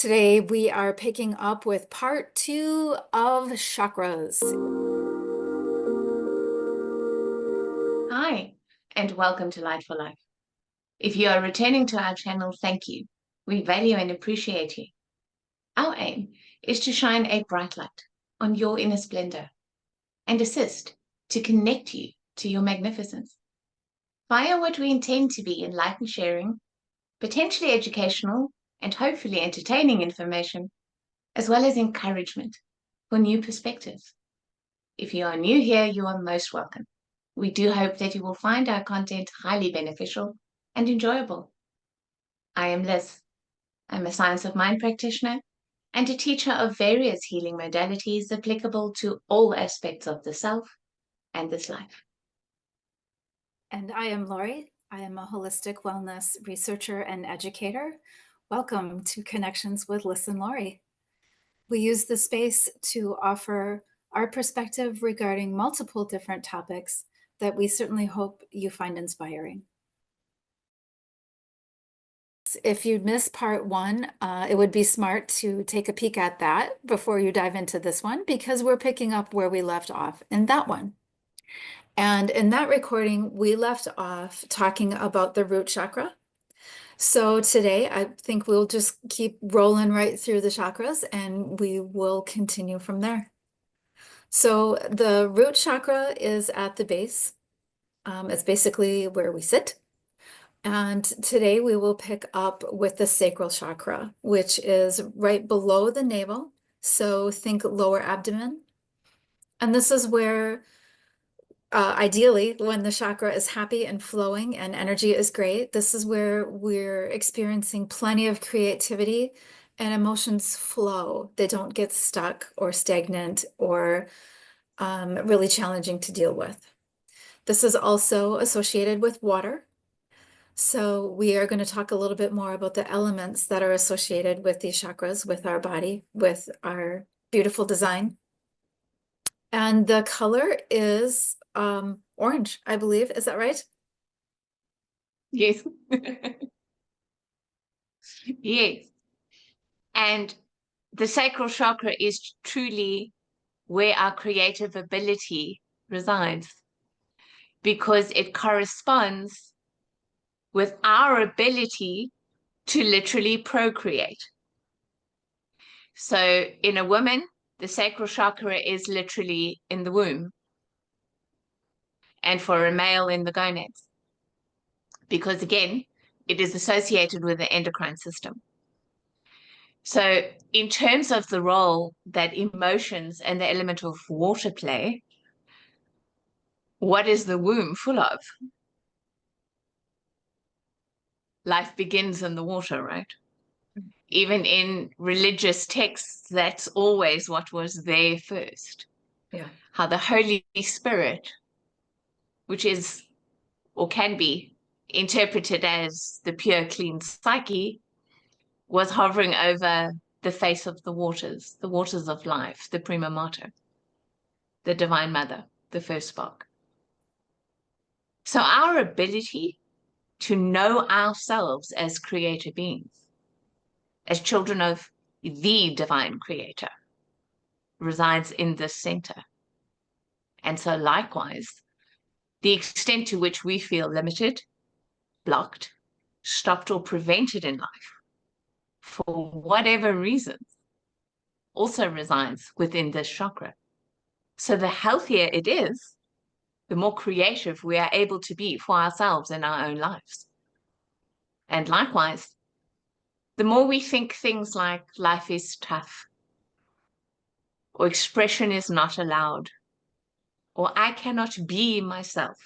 Today we are picking up with part 2 of chakras. Hi, and welcome to Light for Life. If you are returning to our channel, thank you. We value and appreciate you. Our aim is to shine a bright light on your inner splendor and assist to connect you to your magnificence via what we intend to be enlightened sharing, potentially educational, and hopefully entertaining information, as well as encouragement for new perspectives. If you are new here, you are most welcome. We do hope that you will find our content highly beneficial and enjoyable. I am Liss. I'm a science of mind practitioner and a teacher of various healing modalities applicable to all aspects of the self and this life. And I am Lori. I am a holistic wellness researcher and educator. Welcome to Connections with Liss and Lori. We use the space to offer our perspective regarding multiple different topics that we certainly hope you find inspiring. If you missed part 1, it would be smart to take a peek at that before you dive into this one, because we're picking up where we left off in that one. And in that recording, we left off talking about the root chakra. So today, I think we'll just keep rolling right through the chakras and we will continue from there. So the root chakra is at the base. It's basically where we sit. And today we will pick up with the sacral chakra, which is right below the navel. So think lower abdomen. And this is where, ideally, when the chakra is happy and flowing and energy is great, this is where we're experiencing plenty of creativity and emotions flow. They don't get stuck or stagnant or really challenging to deal with. This is also associated with water. So we are going to talk a little bit more about the elements that are associated with these chakras, with our body, with our beautiful design. And the color is orange, I believe. Is that right? Yes. Yes. And the sacral chakra is truly where our creative ability resides, because it corresponds with our ability to literally procreate. So in a woman, the sacral chakra is literally in the womb, and for a male in the gonads, because again, it is associated with the endocrine system. So in terms of the role that emotions and the element of water play, what is the womb full of? Life begins in the water, right? Even in religious texts, that's always what was there first. Yeah. How the Holy Spirit, which is or can be interpreted as the pure, clean psyche, was hovering over the face of the waters of life, the prima mater, the divine mother, the first spark. So our ability to know ourselves as creator beings, as children of the divine creator, resides in this center. And so likewise, the extent to which we feel limited, blocked, stopped, or prevented in life, for whatever reasons, also resides within this chakra. So the healthier it is, the more creative we are able to be for ourselves in our own lives. And likewise, the more we think things like life is tough, or expression is not allowed, or I cannot be myself,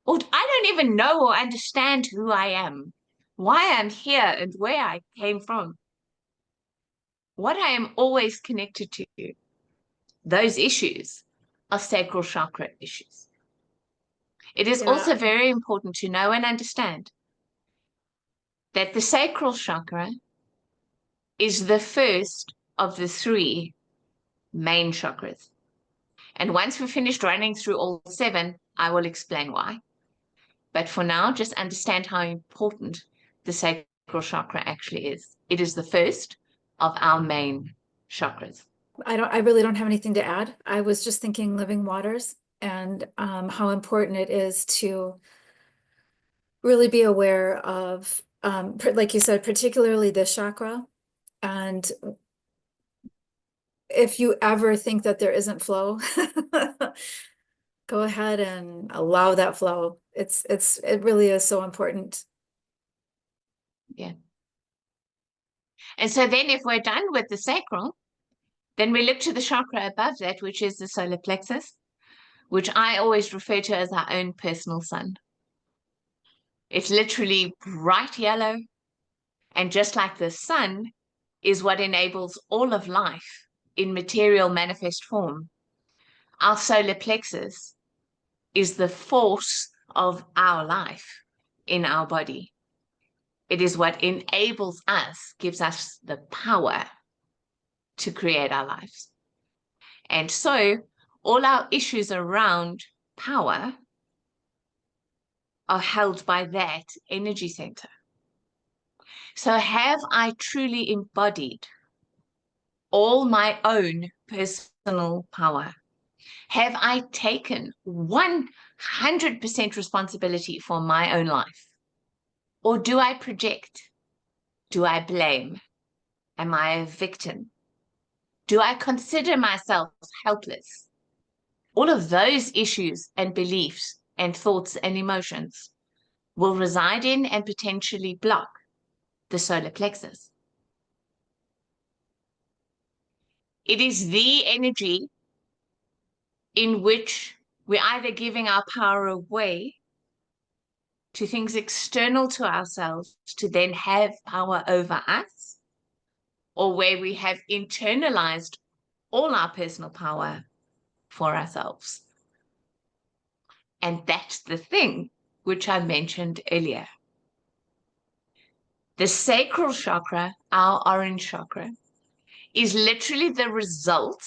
or I don't even know or understand who I am, why I'm here and where I came from, what I am always connected to, those issues are sacral chakra issues. It is also very important to know and understand that the sacral chakra is the first of the 3 main chakras. And once we've finished running through all 7, I will explain why. But for now, just understand how important the sacral chakra actually is. It is the first of our main chakras. I really don't have anything to add. I was just thinking living waters and how important it is to really be aware of, like you said, particularly this chakra. And if you ever think that there isn't flow, go ahead and allow that flow. It really is so important. Yeah. And so then if we're done with the sacral, then we look to the chakra above that, which is the solar plexus, which I always refer to as our own personal sun. It's literally bright yellow. And just like the sun is what enables all of life in material manifest form, our solar plexus is the force of our life in our body. It is what enables us, gives us the power to create our lives. And so all our issues around power are held by that energy center. So have I truly embodied all my own personal power? Have I taken 100% responsibility for my own life? Or do I project? Do I blame? Am I a victim? Do I consider myself helpless? All of those issues and beliefs and thoughts and emotions will reside in and potentially block the solar plexus. It is the energy in which we're either giving our power away to things external to ourselves to then have power over us, or where we have internalized all our personal power for ourselves. And that's the thing which I mentioned earlier. The sacral chakra, our orange chakra, is literally the result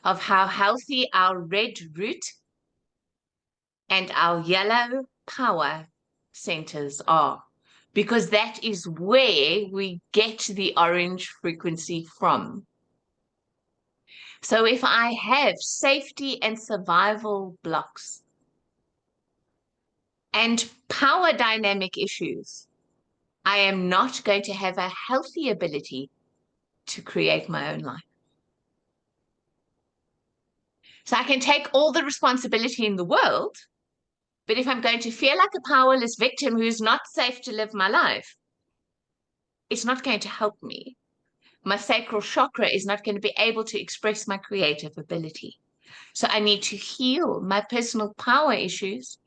of how healthy our red root and our yellow power centers are, because that is where we get the orange frequency from. So if I have safety and survival blocks and power dynamic issues, I am not going to have a healthy ability to create my own life. So I can take all the responsibility in the world, but if I'm going to feel like a powerless victim who's not safe to live my life, it's not going to help me. My sacral chakra is not going to be able to express my creative ability. So I need to heal my personal power issues,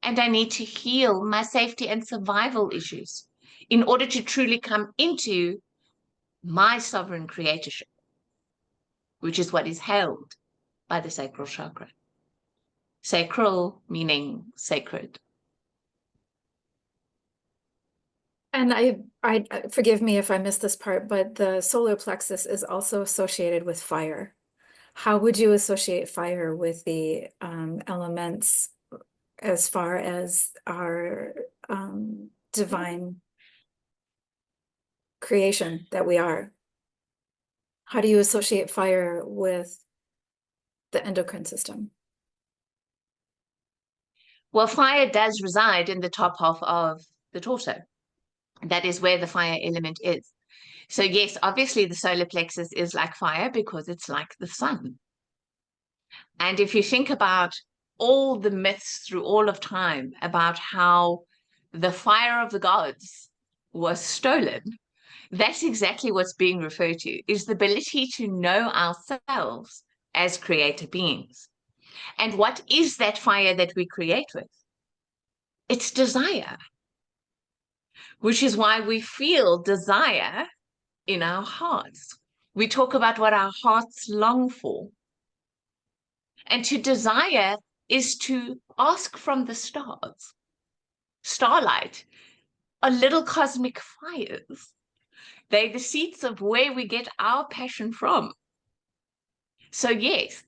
and I need to heal my safety and survival issues in order to truly come into my sovereign creatorship, which is what is held by the sacral chakra. Sacral meaning sacred. And I forgive me if I missed this part, but the solar plexus is also associated with fire. How would you associate fire with the elements as far as our divine creation that we are? How do you associate fire with the endocrine system? Well, fire does reside in the top half of the torso. That is where the fire element is. So yes, obviously the solar plexus is like fire because it's like the sun. And if you think about all the myths through all of time about how the fire of the gods was stolen, that's exactly what's being referred to, is the ability to know ourselves as creator beings. And what is that fire that we create with? It's desire, which is why we feel desire in our hearts. We talk about what our hearts long for. And to desire is to ask from the stars. Starlight are little cosmic fires. They're the seats of where we get our passion from. So yes,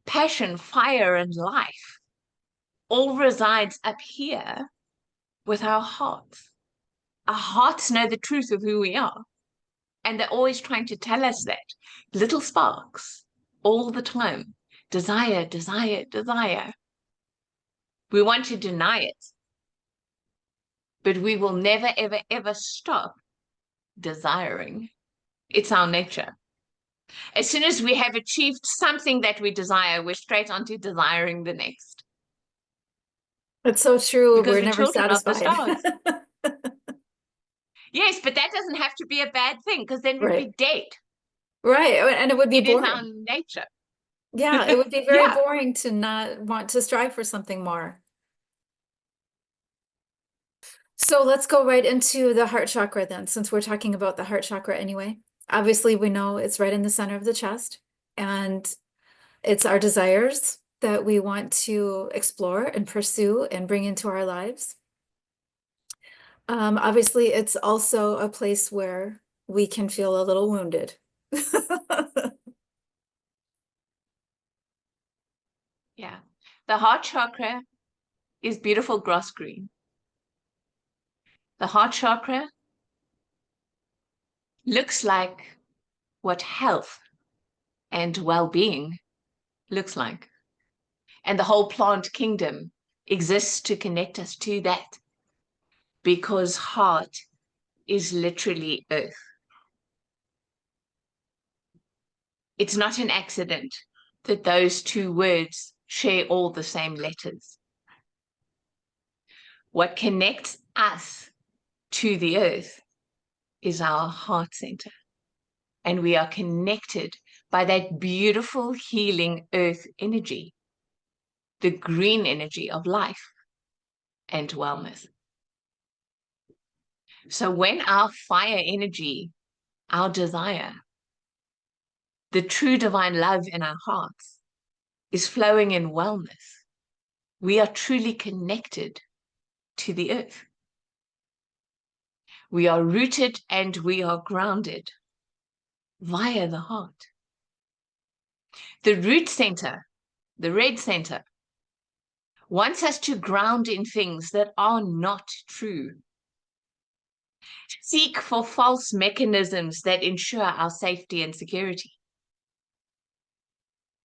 passion, fire, and life all resides up here with our hearts. Our hearts know the truth of who we are. And they're always trying to tell us that. Little sparks all the time. Desire, desire, desire. We want to deny it, but we will never, ever, ever stop desiring. It's our nature. As soon as we have achieved something that we desire, we're straight onto desiring the next. It's so true. Because We're we're never children of the satisfied. stars. Yes, but that doesn't have to be a bad thing, because then we'd Right. be dead. Right. And it would be It is our boring. nature. Yeah, it would be very Yeah. boring to not want to strive for something more. So let's go right into the heart chakra then, since we're talking about the heart chakra anyway. Obviously, we know it's right in the center of the chest, and it's our desires that we want to explore and pursue and bring into our lives. Obviously, it's also a place where we can feel a little wounded. Yeah. The heart chakra is beautiful grass green. The heart chakra looks like what health and well-being looks like. And the whole plant kingdom exists to connect us to that, because heart is literally earth. It's not an accident that those two words share all the same letters. What connects us to the earth is our heart center. And we are connected by that beautiful healing earth energy, the green energy of life and wellness. So when our fire energy, our desire, the true divine love in our hearts is flowing in wellness, we are truly connected to the earth. We are rooted and we are grounded via the heart. The root center, the red center, wants us to ground in things that are not true. Seek for false mechanisms that ensure our safety and security.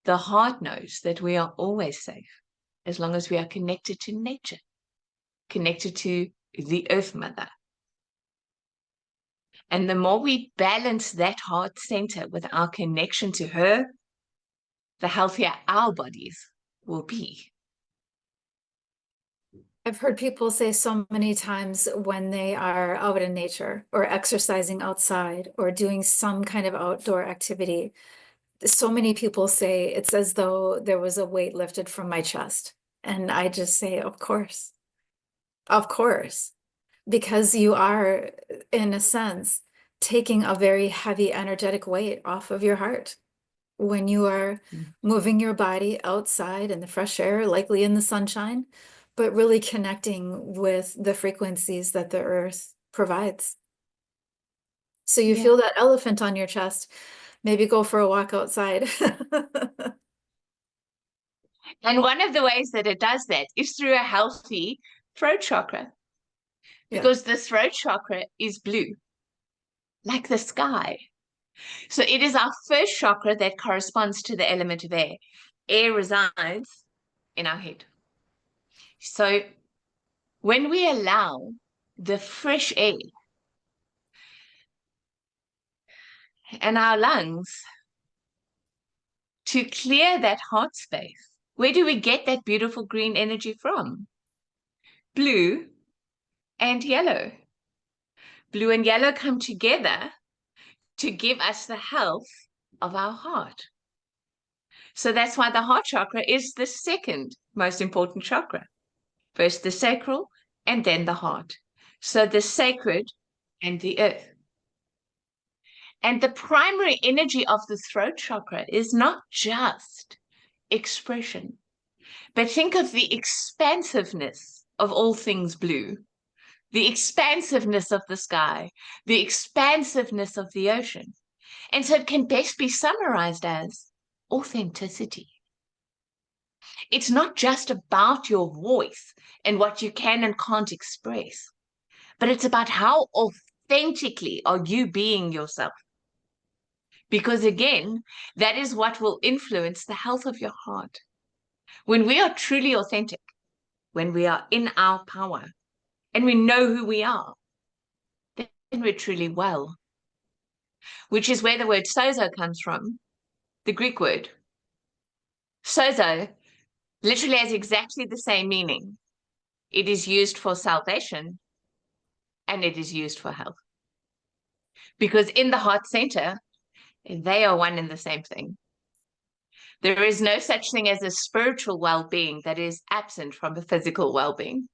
The heart knows that we are always safe as long as we are connected to nature, connected to the earth mother. And the more we balance that heart center with our connection to her, the healthier our bodies will be. I've heard people say so many times when they are out in nature or exercising outside or doing some kind of outdoor activity, so many people say it's as though there was a weight lifted from my chest. And I just say, of course, because you are, in a sense, taking a very heavy energetic weight off of your heart when you are moving your body outside in the fresh air, likely in the sunshine, but really connecting with the frequencies that the earth provides. So you feel that elephant on your chest, maybe go for a walk outside. And one of the ways that it does that is through a healthy throat chakra, Yeah. because the throat chakra is blue, like the sky. So it is our first chakra that corresponds to the element of air. Air resides in our head. So when we allow the fresh air and our lungs to clear that heart space, where do we get that beautiful green energy from? Blue and yellow. Blue and yellow come together to give us the health of our heart. So that's why the heart chakra is the second most important chakra. First the sacral and then the heart. So the sacred and the earth. And the primary energy of the throat chakra is not just expression, but think of the expansiveness of all things blue, the expansiveness of the sky, the expansiveness of the ocean. And so it can best be summarized as authenticity. It's not just about your voice and what you can and can't express, but it's about how authentically are you being yourself. Because again, that is what will influence the health of your heart. When we are truly authentic, when we are in our power, and we know who we are, then we're truly well. Which is where the word sozo comes from, the Greek word. Sozo literally has exactly the same meaning. It is used for salvation and it is used for health. Because in the heart center, they are one and the same thing. There is no such thing as a spiritual well-being that is absent from a physical well-being.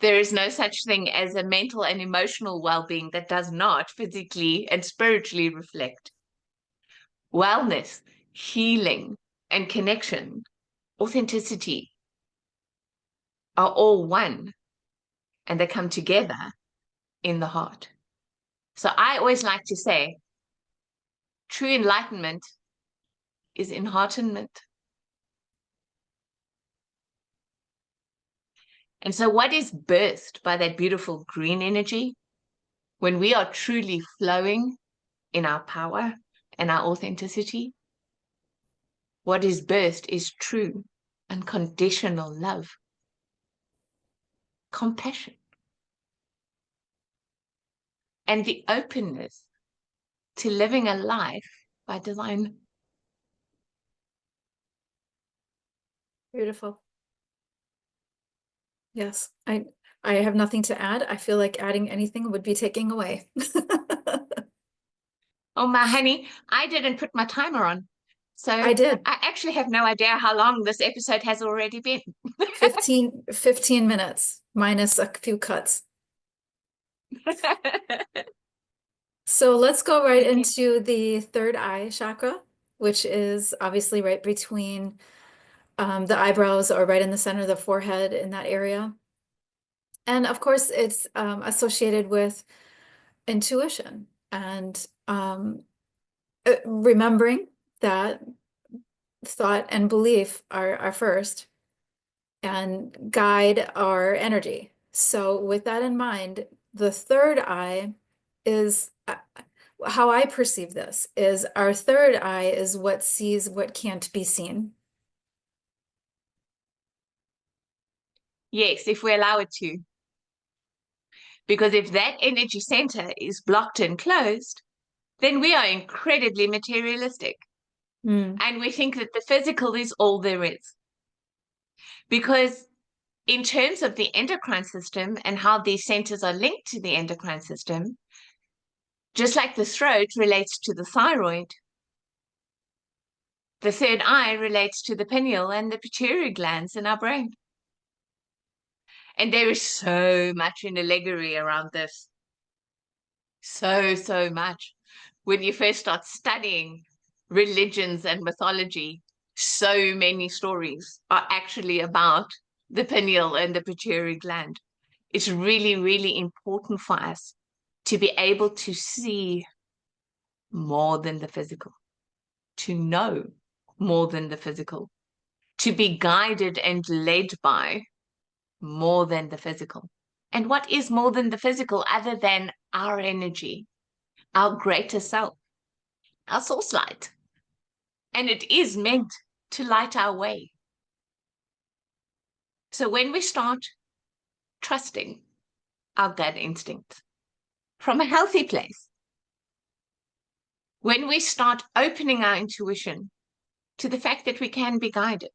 There is no such thing as a mental and emotional well-being that does not physically and spiritually reflect. Wellness, healing, and connection, authenticity are all one, and they come together in the heart. So I always like to say, true enlightenment is enheartenment. And so what is birthed by that beautiful green energy? When we are truly flowing in our power and our authenticity, what is birthed is true, unconditional love, compassion, and the openness to living a life by design. Beautiful. Yes, I have nothing to add. I feel like adding anything would be taking away. Oh, my honey, I didn't put my timer on. So I did. I actually have no idea how long this episode has already been. 15 minutes minus a few cuts. So let's go right Okay. into the third eye chakra, which is obviously right between the eyebrows or right in the center of the forehead in that area. And of course, it's associated with intuition and remembering that thought and belief are first and guide our energy. So with that in mind, the third eye is how I perceive this is our third eye is what sees what can't be seen. Yes, if we allow it to. Because if that energy center is blocked and closed, then we are incredibly materialistic. Mm. And we think that the physical is all there is. Because in terms of the endocrine system and how these centers are linked to the endocrine system, just like the throat relates to the thyroid, the third eye relates to the pineal and the pituitary glands in our brain. And there is so much in allegory around this. So much. When you first start studying religions and mythology, so many stories are actually about the pineal and the pituitary gland. It's really, really important for us to be able to see more than the physical, to know more than the physical, to be guided and led by more than the physical. And what is more than the physical other than our energy, our greater self, our source light? And it is meant to light our way. So when we start trusting our gut instinct from a healthy place, when we start opening our intuition to the fact that we can be guided,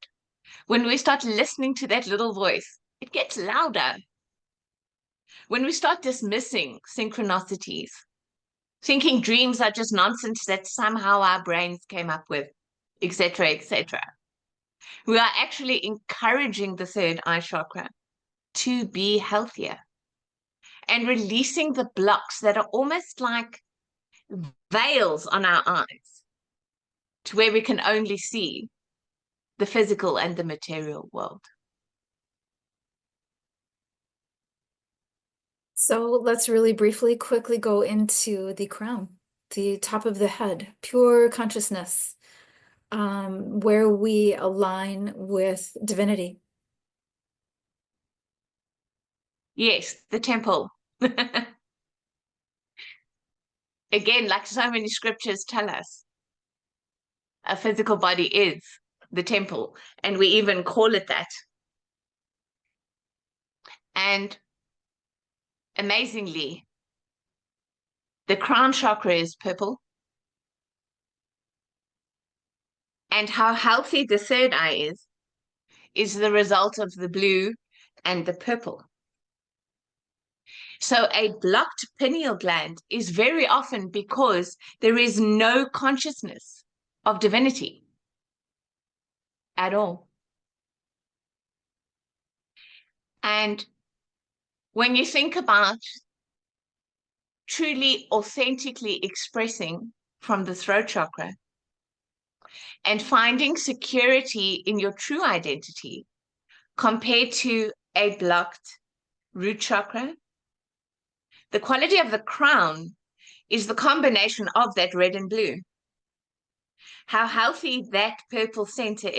when we start listening to that little voice, it gets louder. When we start dismissing synchronicities, thinking dreams are just nonsense that somehow our brains came up with, etc., etc., we are actually encouraging the third eye chakra to be healthier and releasing the blocks that are almost like veils on our eyes to where we can only see the physical and the material world. So let's really briefly, quickly go into the crown, the top of the head, pure consciousness, where we align with divinity. Yes, the temple. Again, like so many scriptures tell us, a physical body is the temple, and we even call it that. And amazingly, the crown chakra is purple. And how healthy the third eye is the result of the blue and the purple. So a blocked pineal gland is very often because there is no consciousness of divinity at all. And when you think about truly, authentically expressing from the throat chakra and finding security in your true identity compared to a blocked root chakra, the quality of the crown is the combination of that red and blue. How healthy that purple center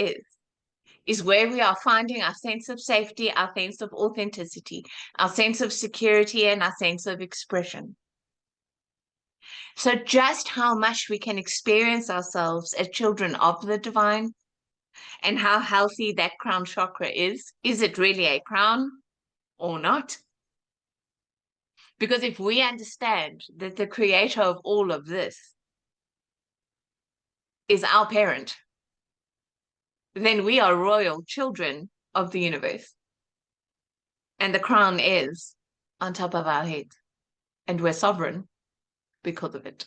is where we are finding our sense of safety, our sense of authenticity, our sense of security, and our sense of expression. So just how much we can experience ourselves as children of the divine and how healthy that crown chakra is it really a crown or not? Because if we understand that the creator of all of this is our parent, then we are royal children of the universe. And the crown is on top of our head. And we're sovereign because of it.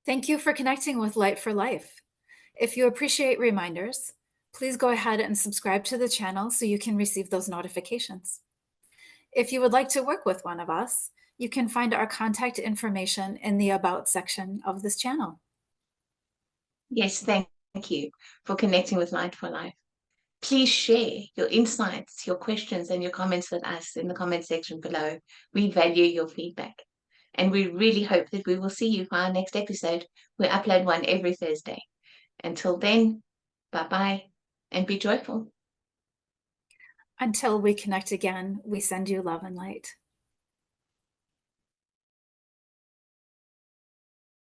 Thank you for connecting with Light for Life. If you appreciate reminders, please go ahead and subscribe to the channel so you can receive those notifications. If you would like to work with one of us, you can find our contact information in the About section of this channel. Yes, thank you for connecting with Light for Life. Please share your insights, your questions, and your comments with us in the comment section below. We value your feedback. And we really hope that we will see you for our next episode. We upload one every Thursday. Until then, bye-bye and be joyful. Until we connect again, we send you love and light.